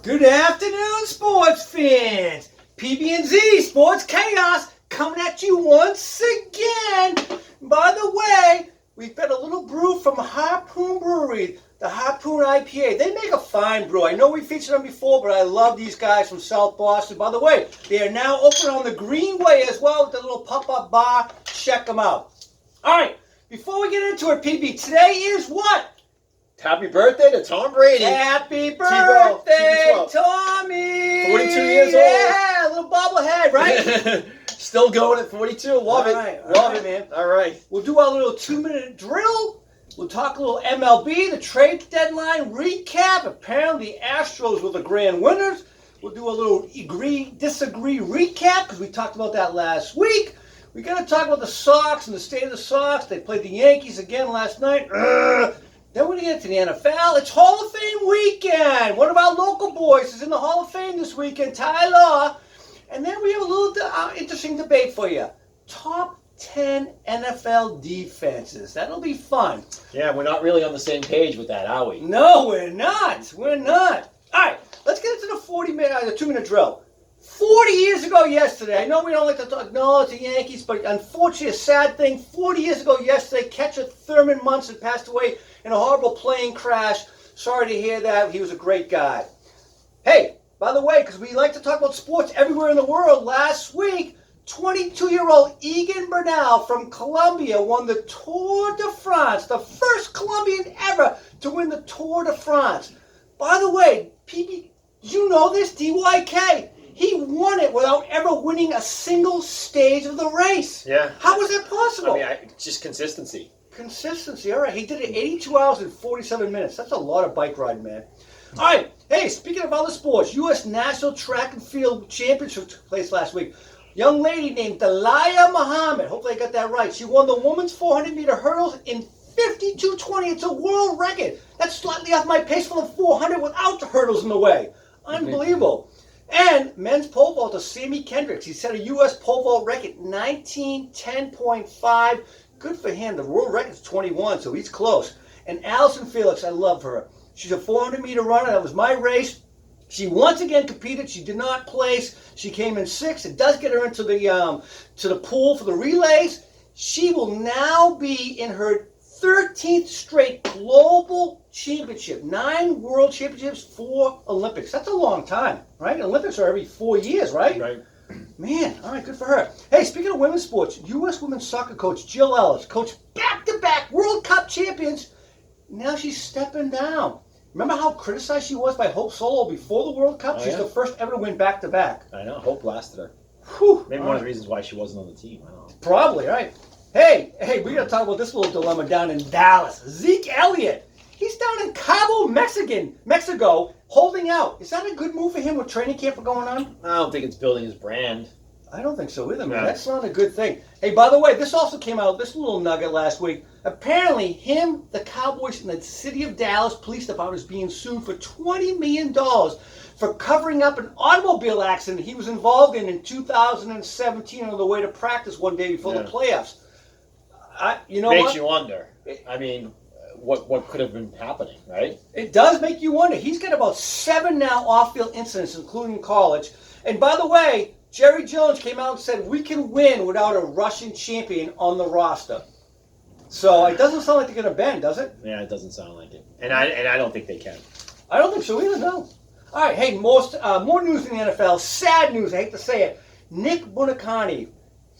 Good afternoon, sports fans. PBnZ Sports Chaos coming at you once again. By the way, we've got a little brew from Harpoon Brewery, the Harpoon IPA. They make a fine brew. I know we featured them before, but I love these guys from South Boston. By the way, they are now open on the Greenway as well with the little pop-up bar. Check them out. All right, before we get into it, PB, today is what? Happy birthday to Tom Brady. Happy birthday, TB12. Tommy! 42 years old. Yeah, a little bobblehead, right? Still going at 42. Love it. Love it, man. All right. We'll do our little 2-minute drill. We'll talk a little MLB, the trade deadline recap. Apparently, the Astros were the grand winners. We'll do a little agree-disagree recap because we talked about that last week. We're going to talk about the Sox and the state of the Sox. They played the Yankees again last night. Then we're going to get to the NFL. It's Hall of Fame weekend. One of our local boys is in the Hall of Fame this weekend, Tyler. And then we have a little interesting debate for you. Top 10 NFL defenses. That'll be fun. Yeah, we're not really on the same page with that, are we? No, we're not. We're not. All right, let's get into the 2-minute drill. 40 years ago yesterday, I know we don't like to acknowledge the Yankees, but unfortunately, a sad thing, 40 years ago yesterday, catcher Thurman Munson passed away in a horrible plane crash. Sorry to hear that. He was a great guy. Hey, by the way, because we like to talk about sports everywhere in the world, last week, 22-year-old Egan Bernal from Colombia won the Tour de France, the first Colombian ever to win the Tour de France. By the way, PB, did you know this? DYK. He won it without ever winning a single stage of the race. Yeah. How was that possible? I mean, just consistency. Consistency. All right. He did it 82 hours and 47 minutes. That's a lot of bike riding, man. All right. Hey, speaking of other sports, U.S. National Track and Field Championship took place last week. Young lady named Delia Muhammad. Hopefully I got that right. She won the women's 400-meter hurdles in 52:20. It's a world record. That's slightly off my pace for the 400 without the hurdles in the way. Unbelievable. And men's pole vaulter Sammy Kendricks. He set a U.S. pole vault record, 19:10.5. Good for him. The world record's 21, so he's close. And Allison Felix, I love her. She's a 400-meter runner. That was my race. She once again competed. She did not place. She came in 6th. It does get her into the pool for the relays. She will now be in her 13th straight global championship. 9 world championships, 4 Olympics. That's a long time, right? Olympics are every 4 years, right? Right. Man, all right, good for her. Hey, speaking of women's sports, U.S. women's soccer coach Jill Ellis coached back-to-back World Cup champions. Now she's stepping down. Remember how criticized she was by Hope Solo before the World Cup? She's the first ever to win back-to-back. I know. Hope blasted her. Whew. Maybe one of the reasons why she wasn't on the team. I don't know. Probably, right? Hey, we got to talk about this little dilemma down in Dallas. Zeke Elliott, he's down in Cabo, Mexico, holding out. Is that a good move for him with training camp going on? I don't think it's building his brand. I don't think so either, man. No. That's not a good thing. Hey, by the way, this also came out, this little nugget last week. Apparently, the Cowboys, and the city of Dallas Police Department is being sued for $20 million for covering up an automobile accident he was involved in 2017 on the way to practice one day before the playoffs. Makes you wonder. I mean, what could have been happening, right? It does make you wonder. He's got about 7 now off-field incidents, including college. And by the way, Jerry Jones came out and said, we can win without a Russian champion on the roster. So it doesn't sound like they're going to bend, does it? Yeah, it doesn't sound like it. And I don't think they can. I don't think so either, no. All right, hey, more news in the NFL. Sad news, I hate to say it. Nick Buoniconti.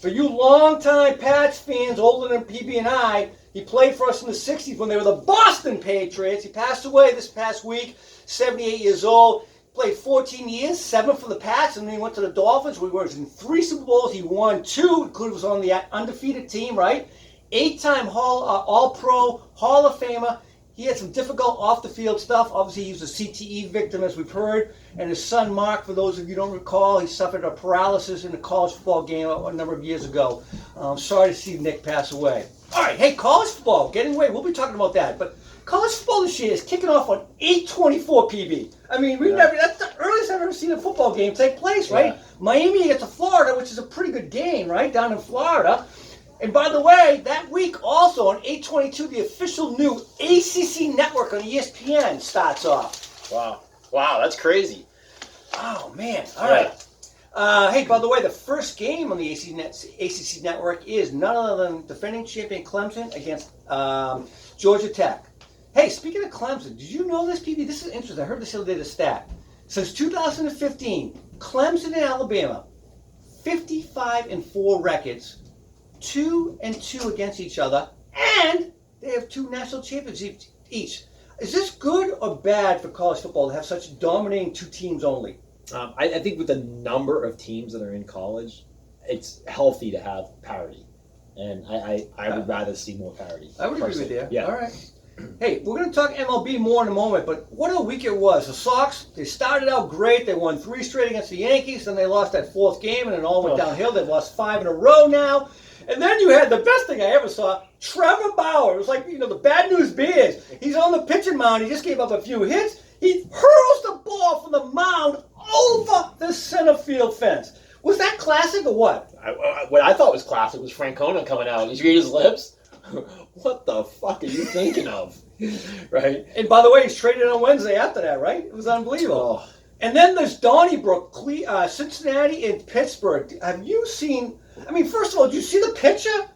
For you longtime Pats fans older than PB and I, he played for us in the 60s when they were the Boston Patriots. He passed away this past week, 78 years old. Played 14 years, 7 for the Pats, and then he went to the Dolphins, where he was in 3 Super Bowls. He won 2, including was on the undefeated team, right? 8-time All-Pro, Hall of Famer. He had some difficult off-the-field stuff. Obviously, he was a CTE victim, as we've heard. And his son, Mark, for those of you who don't recall, he suffered a paralysis in a college football game a number of years ago. Sorry to see Nick pass away. All right, hey, college football, getting away. We'll be talking about that. But college football this year is kicking off on 8/24 PB. I mean, that's the earliest I've ever seen a football game take place, right? Yeah. Miami gets to Florida, which is a pretty good game, right, down in Florida. And by the way, that week also on 8/22, the official new ACC network on ESPN starts off. Wow, that's crazy. Oh, man. All right. Hey, by the way, the first game on the ACC network is none other than defending champion Clemson against Georgia Tech. Hey, speaking of Clemson, did you know this, PB? This is interesting. I heard this the other day, the stat. Since 2015, Clemson and Alabama, 55-4 records, 2-2 against each other, and they have 2 national championships each. Is this good or bad for college football to have such dominating 2 teams only? I think with the number of teams that are in college, it's healthy to have parity. And I would rather see more parity. I would agree with you. Yeah. All right. Hey, we're going to talk MLB more in a moment, but what a week it was. The Sox, they started out great. They won 3 straight against the Yankees, then they lost that 4th game, and it all went downhill. They've lost 5 in a row now. And then you had the best thing I ever saw, Trevor Bauer. It was like, the bad news bears. He's on the pitching mound. He just gave up a few hits. He hurls the ball from the mound over the center field fence. Was that classic or what? What I thought was classic was Francona coming out. Did you read his lips? What the fuck are you thinking of? Right? And by the way, he's traded on Wednesday after that, right? It was unbelievable. Oh. And then there's Donnybrook, Cincinnati, and Pittsburgh. Have you seen... first of all, did you see the picture?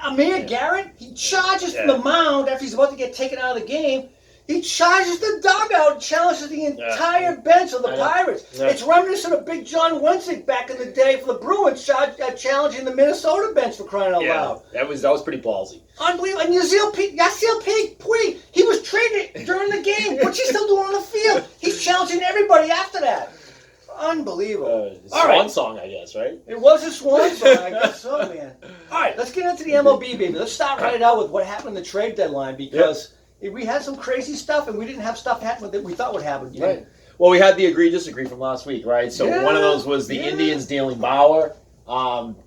Amir Garrett, he charges from the mound after he's about to get taken out of the game. He charges the dugout and challenges the entire bench of the Pirates. Yeah. It's reminiscent of Big John Wensick back in the day for the Bruins challenging the Minnesota bench for crying out loud. That was pretty ballsy. Unbelievable. And Yasiel Puig, he was traded during the game. What's he still doing on the field? He's challenging everybody after that. Unbelievable. Swan song, I guess, right? It was a swan song, I guess so, man. All right, let's get into the MLB, baby. Let's start right out with what happened in the trade deadline because... we had some crazy stuff, and we didn't have stuff happen that we thought would happen. Right. Well, we had the agree-disagree from last week, right? So one of those was the Indians dealing Bauer.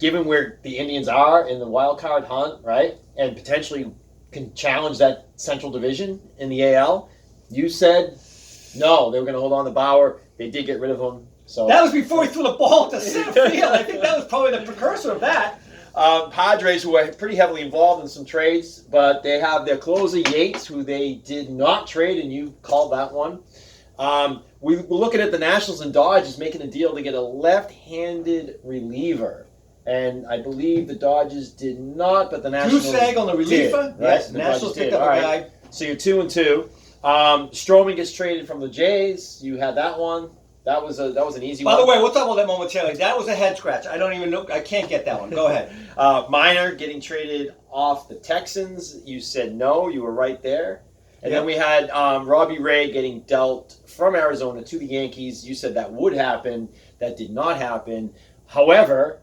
Given where the Indians are in the wild card hunt, right, and potentially can challenge that Central Division in the AL, you said no, they were going to hold on to Bauer. They did get rid of him. So that was before he threw the ball to center field. I think that was probably the precursor of that. Padres, who are pretty heavily involved in some trades, but they have their closer, Yates, who they did not trade, and you called that one. We're looking at the Nationals and Dodgers making a deal to get a left-handed reliever. And I believe the Dodgers did not, but the Nationals Dusag on the reliever? Did, right? Yes, the Nationals picked up a guy. So you're 2-2. Stroman gets traded from the Jays. You had that one. That was an easy one. By the way, we'll talk about that momentarily. That was a head scratch. I don't even know. I can't get that one. Go ahead. Minor getting traded off the Texans. You said no. You were right there. And then we had Robbie Ray getting dealt from Arizona to the Yankees. You said that would happen. That did not happen. However,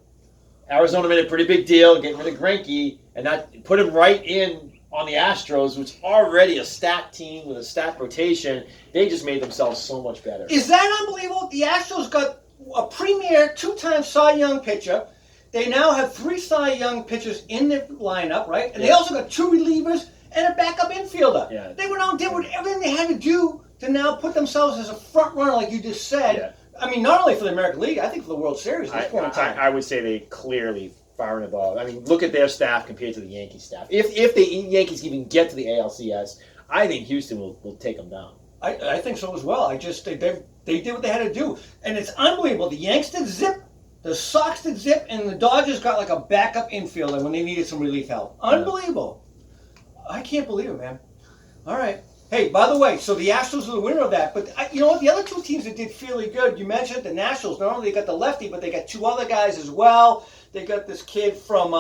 Arizona made a pretty big deal getting rid of Greinke, and that put him right in on the Astros, which already a stacked team with a stacked rotation. They just made themselves so much better. Is that unbelievable? The Astros got a premier 2-time Cy Young pitcher. They now have 3 Cy Young pitchers in their lineup, right? And they also got 2 relievers and a backup infielder. Yeah. They went out and did everything they had to do to now put themselves as a front runner, like you just said. Yeah. Not only for the American League, I think for the World Series at this point in time. I would say they clearly far and above. Look at their staff compared to the Yankees staff. If the Yankees even get to the ALCS, I think Houston will take them down. I think so as well. They did what they had to do. And it's unbelievable. The Yanks did zip, the Sox did zip, and the Dodgers got like a backup infielder when they needed some relief help. Unbelievable. I can't believe it, man. All right. Hey, by the way, so the Astros are the winner of that. But you know what? The other 2 teams that did fairly good, you mentioned the Nationals. Not only they got the lefty, but they got 2 other guys as well. They got this kid from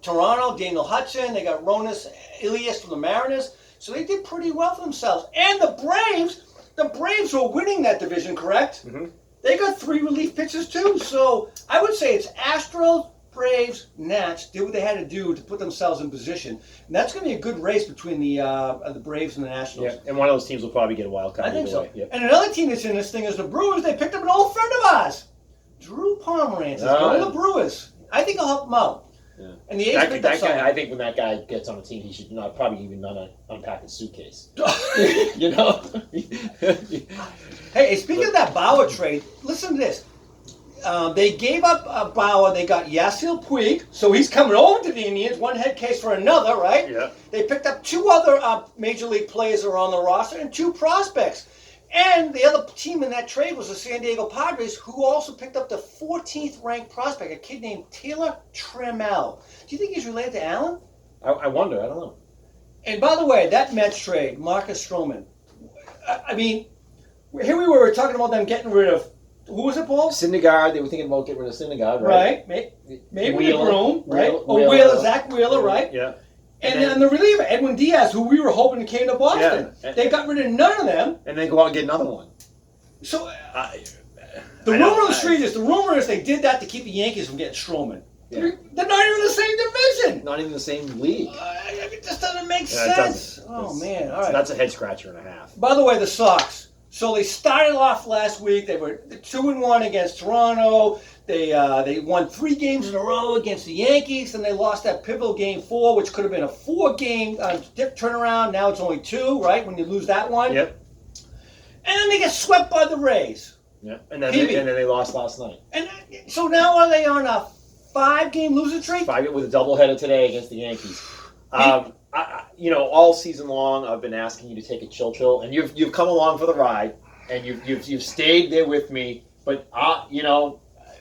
Toronto, Daniel Hudson. They got Ronas Elias from the Mariners. So they did pretty well for themselves. And the Braves were winning that division, correct? Mm-hmm. They got 3 relief pitchers too. So I would say it's Astros, Braves, Nats did what they had to do to put themselves in position. And that's going to be a good race between the Braves and the Nationals. Yeah, and one of those teams will probably get a wild card. I think so. Yep. And another team that's in this thing is the Brewers. They picked up an old friend of ours. Drew Pomeranz is going to the Brewers. I think I'll help him out. Yeah. And the A's picked up something. I think when that guy gets on a team, he should probably even not unpack his suitcase. You know? Hey, speaking of that Bauer trade, listen to this. They gave up Bauer. They got Yasiel Puig, so he's coming over to the Indians. One head case for another, right? Yeah. They picked up 2 other major league players that are on the roster and 2 prospects. And the other team in that trade was the San Diego Padres, who also picked up the 14th ranked prospect, a kid named Taylor Trammell. Do you think he's related to Allen? I wonder. I don't know. And by the way, that Mets trade, Marcus Stroman. I mean, here we were talking about them getting rid of, who was it, Paul? Syndergaard. They were thinking about getting rid of Syndergaard, right? Right. Maybe Wheeler, Broom, right? Wheeler, Zach Wheeler, right? Yeah. And then the reliever, Edwin Diaz, who we were hoping came to Boston. Yeah. They got rid of none of them. And then go out and get another one. So the rumor on the street is they did that to keep the Yankees from getting Stroman. Yeah. They're not even in the same division. Not even the same league. It just doesn't make Yeah, it sense. doesn't. Oh, man. All right. That's a head scratcher and a half. By the way, the Sox. So they started off last week. They were 2-1 against Toronto. They won 3 games in a row against the Yankees, and they lost that pivotal game 4, which could have been a 4-game turnaround. Now it's only 2, right? When you lose that one. Yep. And then they get swept by the Rays. Yeah. And then they lost last night. And so now are they on a 5-game losing streak? 5 with a doubleheader today against the Yankees. All season long I've been asking you to take a chill, and you've come along for the ride, and you've stayed there with me. But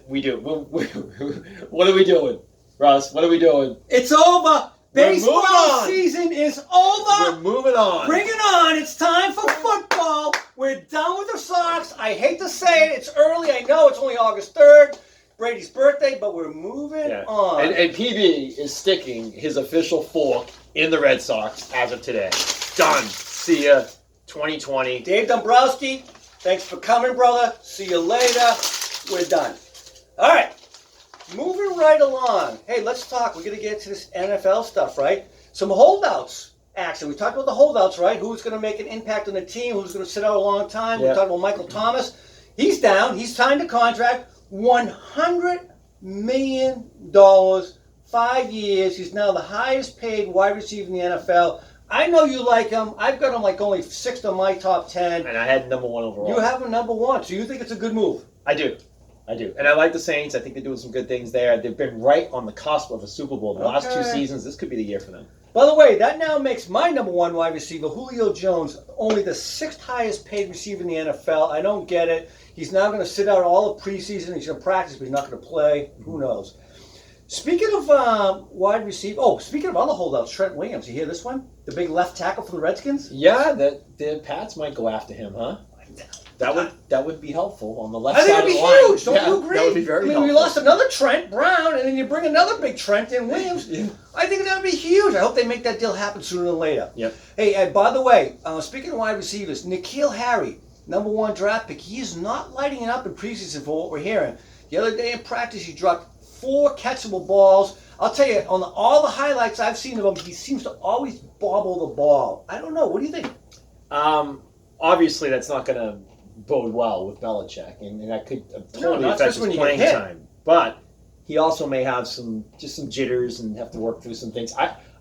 we do. What are we doing, Russ? What are we doing? It's over. Baseball on. season is over. We're moving on. Bring it on. It's time for football. We're done with the Sox. I hate to say it. It's early. I know it's only August 3rd. Brady's birthday, but we're moving on. And PB is sticking his official fork in the Red Sox as of today. Done. See ya. 2020. Dave Dombrowski, thanks for coming, brother. See you later. We're done. All right. Moving right along. Hey, let's talk. We're going to get to this NFL stuff, right? Some holdouts action. We talked about the holdouts, right? Who's going to make an impact on the team? Who's going to sit out a long time? Yeah. We talked about Michael Thomas. He's down. He's signed a contract. $100 million, 5 years. He's now the highest paid wide receiver in the NFL. I know you like him. I've got him like only 6th on my top 10. And I had number 1 overall. You have him number 1, so you think it's a good move? I do. And I like the Saints. I think they're doing some good things there. They've been right on the cusp of a Super Bowl. The last 2 seasons, this could be the year for them. By the way, that now makes my number 1 wide receiver, Julio Jones, only the 6th highest paid receiver in the NFL. I don't get it. He's now going to sit out all of preseason. He's going to practice, but he's not going to play. Who knows? Speaking of wide receiver, speaking of other holdouts, Trent Williams. You hear this one? The big left tackle from the Redskins? Yeah, the Pats might go after him, huh? That would be helpful on the left I think side it'd of be the line. huge. Don't you agree? That would be very helpful. We lost another Trent Brown, and then you bring another big Trent in Williams. Yeah. I think that would be huge. I hope they make that deal happen sooner than later. Yep. Hey, by the way, speaking of wide receivers, N'Keal Harry, number 1 draft pick, he is not lighting it up in preseason for what we're hearing. The other day in practice, he dropped 4 catchable balls. I'll tell you, on all the highlights I've seen of him, he seems to always bobble the ball. I don't know. What do you think? Obviously, that's not going to bode well with Belichick, and that could totally affect his playing time. But he also may have some jitters and have to work through some things.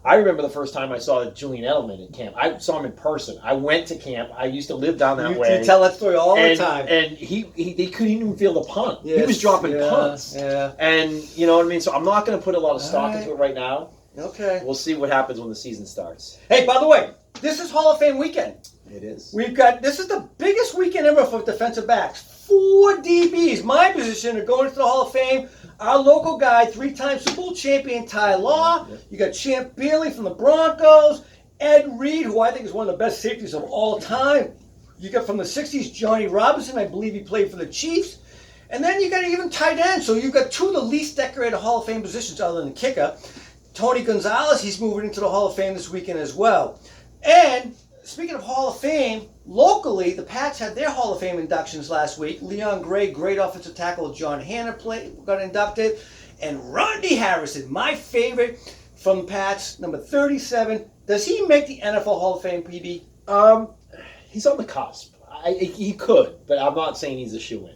I remember the first time I saw Julian Edelman at camp. I saw him in person. I went to camp. I used to live down that way. You tell that story all the time. And they couldn't even feel the punt. Yes, he was dropping punts. Yeah. And you know what I mean? So I'm not going to put a lot of stock into it right now. Okay. We'll see what happens when the season starts. Hey, by the way, this is Hall of Fame weekend. It is. This is the biggest weekend ever for defensive backs. 4 DBs, my position, are going to the Hall of Fame. Our local guy, 3-time Super Bowl champion Ty Law. Yep. You got Champ Bailey from the Broncos. Ed Reed, who I think is one of the best safeties of all time. You got from the 60s Johnny Robinson. I believe he played for the Chiefs. And then you got even tight end. So you've got 2 of the least decorated Hall of Fame positions other than the kicker. Tony Gonzalez, he's moving into the Hall of Fame this weekend as well. And speaking of Hall of Fame, locally, the Pats had their Hall of Fame inductions last week. Leon Gray, great offensive tackle. John Hanna got inducted. And Rodney Harrison, my favorite from the Pats, number 37. Does he make the NFL Hall of Fame, PB? He's on the cusp. He could, but I'm not saying he's a shoo-in.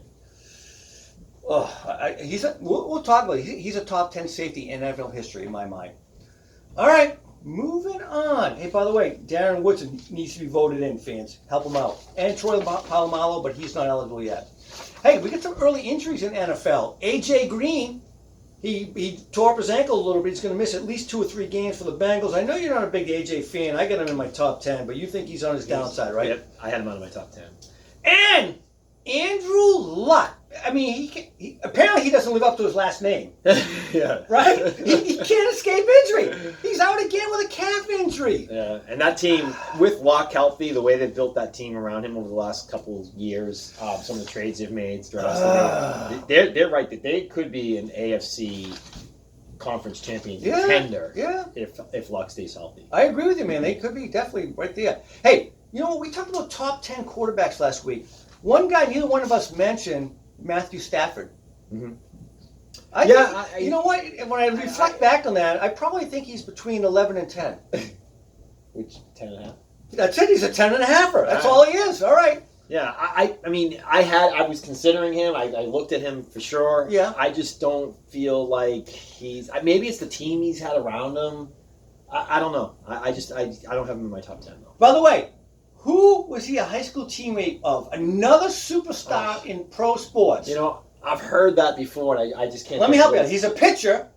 We'll talk about it. He's a top 10 safety in NFL history, in my mind. All right. Moving on. Hey, by the way, Darren Woodson needs to be voted in, fans. Help him out. And Troy Polamalu, but he's not eligible yet. Hey, we get some early injuries in NFL. A.J. Green, he tore up his ankle a little bit. He's going to miss at least 2 or 3 games for the Bengals. I know you're not a big A.J. fan. I got him in my top 10, but you think he's on his downside, right? Yep, I had him out of my top 10. mean, apparently he doesn't live up to his last name, Yeah. right? He can't escape injury. He's out again with a calf injury. Yeah, and that team, with Locke healthy, the way they've built that team around him over the last couple of years, some of the trades they've made, they're right that they could be an AFC conference champion contender if Luck stays healthy. I agree with you, man. They could be definitely right there. Hey, you know what? We talked about top 10 quarterbacks last week. One guy neither one of us mentioned, Matthew Stafford. Mm-hmm. You know what? When I reflect back on that, I probably think he's between 11 and 10. Which, 10 and a half? That's it. He's a 10 and a halfer. That's all he is. All right. Yeah, I mean, I was considering him. I looked at him for sure. Yeah. I just don't feel like maybe it's the team he's had around him. I don't know. I don't have him in my top 10 though. By the way, who was he a high school teammate of? Another superstar in pro sports. You know, I've heard that before, and I just can't. Let me help you. He's a pitcher.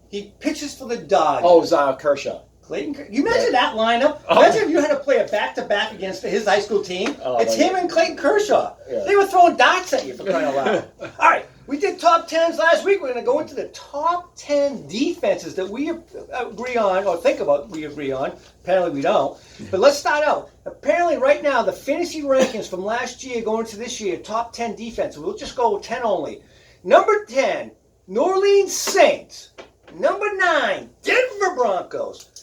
He pitches for the Dodgers. Oh, it was Kershaw. Clayton, you imagine that lineup? Imagine if you had to play a back-to-back against his high school team. It's him and Clayton Kershaw. Yeah. They were throwing darts at you for crying out loud. All right, we did top 10s last week. We're going to go into the top 10 defenses that we agree on, or think about we agree on. Apparently we don't. But let's start out. Apparently right now, the fantasy rankings from last year going into this year, top 10 defenses. We'll just go 10 only. Number 10, New Orleans Saints. Number 9, Denver Broncos.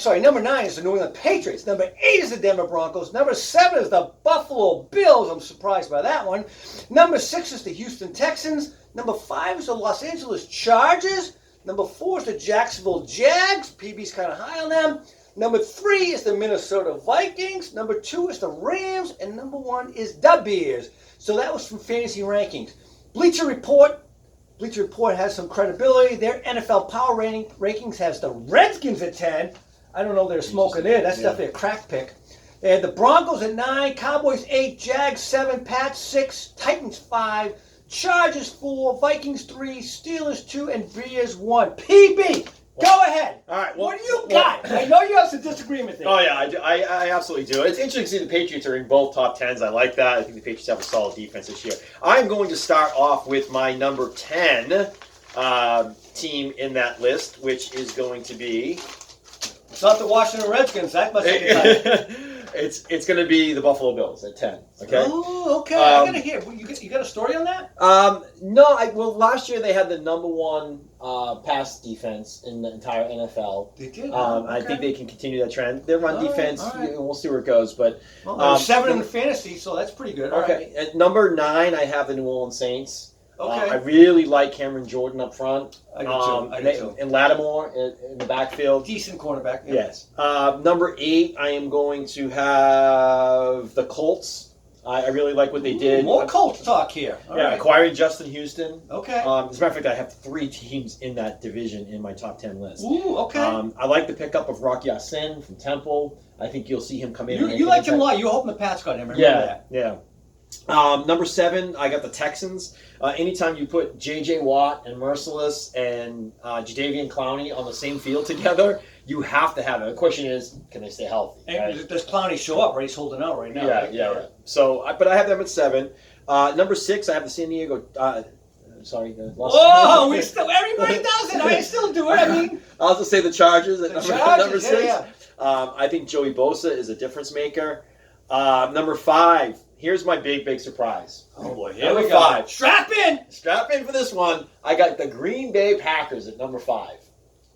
Number 9 is the New England Patriots. Number 8 is the Denver Broncos. Number 7 is the Buffalo Bills. I'm surprised by that one. Number 6 is the Houston Texans. Number 5 is the Los Angeles Chargers. Number 4 is the Jacksonville Jags. PB's kind of high on them. Number 3 is the Minnesota Vikings. Number 2 is the Rams. And number 1 is the Bears. So that was from Fantasy Rankings. Bleacher Report has some credibility. Their NFL Power Rankings has the Redskins at 10. I don't know they're smoking there. That's definitely a crack pick. They had the Broncos at 9, Cowboys 8, Jags 7, Pats 6, Titans 5, Chargers 4, Vikings 3, Steelers 2, and Bears 1. PB, go ahead. All right. What do you got? I know you have some disagreement there. Oh, yeah, I do. I absolutely do. It's interesting to see the Patriots are in both top 10s. I like that. I think the Patriots have a solid defense this year. I'm going to start off with my number 10 team in that list, which is going to be... It's not the Washington Redskins. That must be It's going to be the Buffalo Bills at 10. Okay. Oh, okay. I gotta hear. You got a story on that? No. Last year they had the number 1 pass defense in the entire NFL. They did. I think they can continue that trend. Their run defense, we'll see where it goes. But 7 in the fantasy, so that's pretty good. Okay. At number 9, I have the New Orleans Saints. Okay. I really like Cameron Jordan up front. I do too. And Lattimore in the backfield. Decent cornerback. Yeah. Yes. Number 8, I am going to have the Colts. I really like what they did. More Colts talk here. All right. Acquiring Justin Houston. Okay. As a matter of fact, I have 3 teams in that division in my top 10 list. Ooh, okay. I like the pickup of Rocky Ya-Sin from Temple. I think you'll see him come in. You liked him a lot. You were hoping the Pats got him. Remember that. Yeah. Number 7, I got the Texans. Anytime you put J.J. Watt and Merciless and Jadeveon Clowney on the same field together, you have to have it. The question is, can they stay healthy? And does Clowney show up? Right, he's holding out right now. Yeah. So, but I have them at 7. Number 6, I have the San Diego. Sorry. Everybody does it. I still do it. I mean, I'll also say the Chargers at number 6. Yeah. I think Joey Bosa is a difference maker. Number 5. Here's my big surprise. Oh boy, here we go. 5. Strap in For this one. I got the Green Bay Packers at number 5.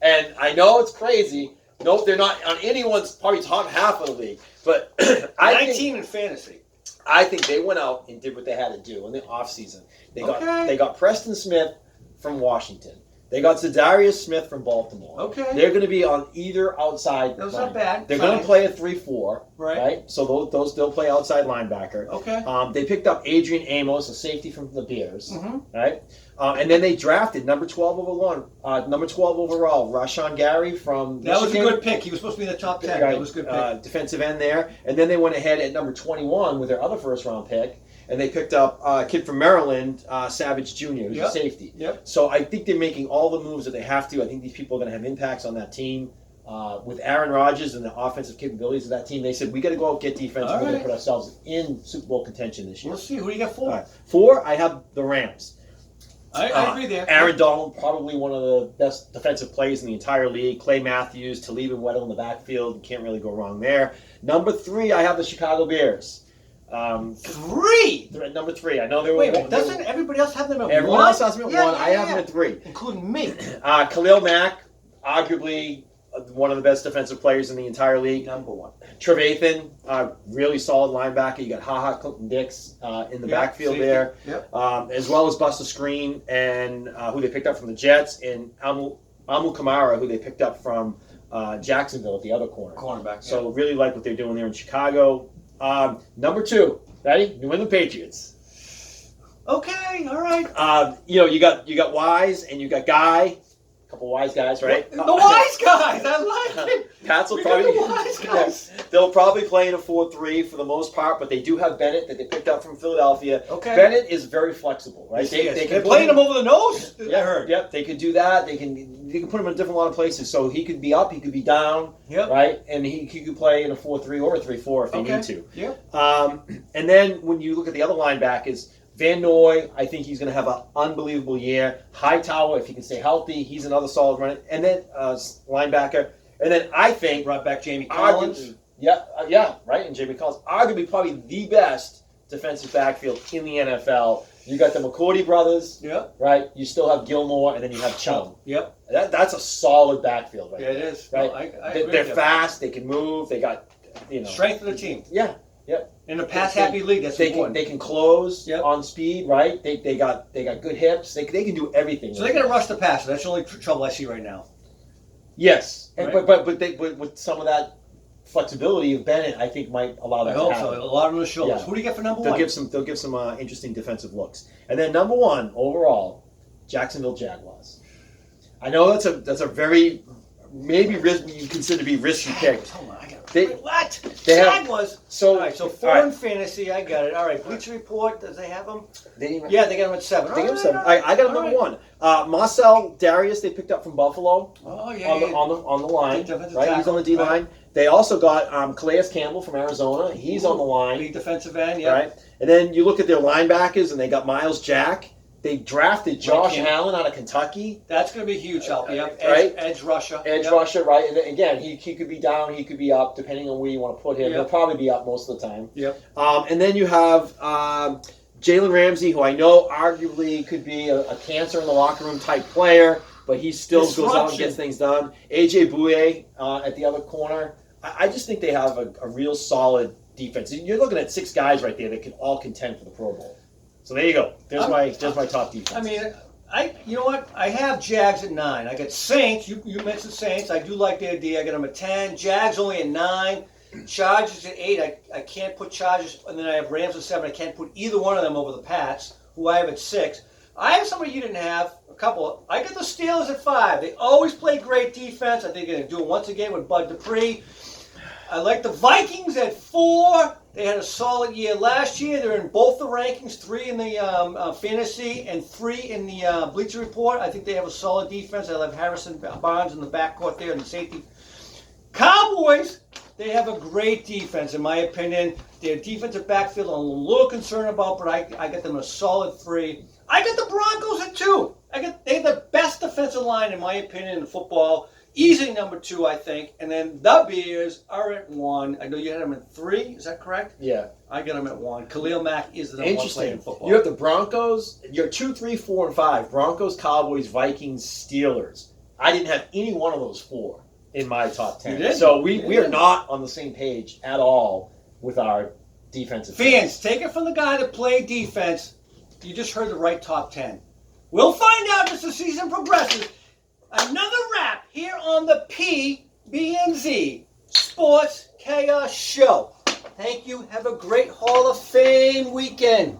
And I know it's crazy. Nope, they're not on anyone's probably top half of the league. But 19 in fantasy. I think they went out and did what they had to do in the offseason. They got Preston Smith from Washington. They got Zadarius Smith from Baltimore. Okay. They're going to be on either outside. That's not bad. They're going to play a 3-4. Right. So they'll play outside linebacker. Okay. They picked up Adrian Amos, a safety from the Bears. Mm-hmm. Right. And then they drafted number 12 overall, Rashawn Gary from Michigan. That was a good pick. He was supposed to be in the top 10. That was a good pick. Defensive end there. And then they went ahead at number 21 with their other first-round pick. And they picked up a kid from Maryland, Savage Jr., who's a safety. Yep. So I think they're making all the moves that they have to. I think these people are going to have impacts on that team. with Aaron Rodgers and the offensive capabilities of that team, they said, we got to go out and get defense. All We're going right. to put ourselves in Super Bowl contention this year. We'll see. Who do you got 4? All right. 4, I have the Rams. I agree there. Aaron Donald, probably one of the best defensive players in the entire league. Clay Matthews, Talib and Weddle in the backfield. You can't really go wrong there. Number 3, I have the Chicago Bears. 3? Number 3. I know they were. Wait a minute. Doesn't everybody else have them at 1? Everyone else has them at 1. I have them at 3. Including me. Khalil Mack, arguably one of the best defensive players in the entire league. Number 1. Trevathan, really solid linebacker. You got Ha Clinton Dix in the backfield safety. there, Yep. as well as Buster Screen and who they picked up from the Jets, and Amu Kamara, who they picked up from Jacksonville at the other corner. Cornerback. So really like what they're doing there in Chicago. Number 2, ready? New England Patriots. Okay, all right. You got Wise and you got Guy. A couple wise guys, right? The wise guys. I like it. Pats will We got probably the wise guys. they'll probably play in a 4-3 for the most part, but they do have Bennett that they picked up from Philadelphia. Okay. Bennett is very flexible, right? They're can playing him over the nose. I heard. Yep, they could do that. They can put him in a different lot of places. So he could be up, he could be down, Yep. right? And he could play in a 4-3 or a 3-4 if they need to. Yep. And then when you look at the other linebackers, Van Noy, I think he's going to have an unbelievable year. Hightower, if he can stay healthy, he's another solid runner. And then linebacker. And then I think Brought back Jamie Collins. right. And Jamie Collins, arguably probably the best defensive backfield in the NFL. You got the McCourty brothers, Yep. right? You still have Gilmore, and then you have Chung. Yep. That's a solid backfield, right? Yeah, it is. Right. No, I They're agree with you. fast. They can move. They got Strength of the team. Yeah. In a pass-happy league, that's They important. can close Yep. on speed, right? They got good hips. They can do everything. So they're going to rush the passer. That's the only trouble I see right now. Yes, and, Right. but with some of that flexibility of Bennett, I think might allow I that hope to happen. so. A lot on the shoulders. Yeah. Who do you get for number They'll 1? give some interesting defensive looks, and then number 1 overall, Jacksonville Jaguars. I know that's a very maybe you consider to be risky pick. Hold on, I got it. They- Wait, what? they have- Jaguars. So All right, so 4 all right. in fantasy. I got it. All right, Bleacher Report. Does they have them? They didn't even, Yeah, they got them at 7. they give them All 7. right, I got all number right. 1. Marcel Darius they picked up from Buffalo. Oh yeah, on the yeah. on the line, Defensive right? He's tackle, on the D line. right. They also got Calais Campbell from Arizona. He's on the line, Lead defensive end. Yeah. right? And then you look at their linebackers, and they got Miles Jack. They drafted Josh Mike Allen out of Kentucky, That's going to be a huge help. Yep. Right. Edge rusher. edge Yep. rusher, right? And then, again, he could be down, he could be up, depending on where you want to put him. Yep. He'll probably be up most of the time. Yep. And then you have Jalen Ramsey, who I know arguably could be a cancer in the locker room type player, but he still goes out and Disruption. gets things done. AJ Bouye at the other corner. I just think they have a real solid defense. You're looking at 6 guys right there that can all contend for the Pro Bowl. So there you go. There's my top defense. I mean, you know what? I have Jags at 9. I got Saints. You mentioned Saints. I do like their D. I got them at 10. Jags only at 9. Chargers at 8. I can't put Chargers, and then I have Rams at 7. I can't put either one of them over the Pats, who I have at 6. I have somebody you didn't have. A couple. I got the Steelers at 5. They always play great defense. I think they're going to do it once again with Bud Dupree. I like the Vikings at 4. They had a solid year last year. They're in both the rankings, 3 in the fantasy and 3 in the Bleacher Report. I think they have a solid defense. I love Harrison Barnes in the backcourt there and the safety. Cowboys, they have a great defense, in my opinion. Their defensive backfield I'm a little concerned about, but I got them a solid 3. I got the Broncos at 2. They have the best defensive line, in my opinion, in football. Easy number 2, I think. And then the Bears are at 1. I know you had them at 3. Is that correct? yeah. I got them at 1. Khalil Mack is the number 1 player in Interesting. football. You have the Broncos. You're 2, 3, 4, and 5. Broncos, Cowboys, Vikings, Steelers. I didn't have any one of those 4 in my top 10. You didn't? So we You are didn't. not on the same page at all with our defensive Fans, take it from the guy that played defense. You just heard the right top 10. We'll find out as the season progresses. Another wrap here on the PBnZ Sports Chaos Show. Thank you. Have a great Hall of Fame weekend.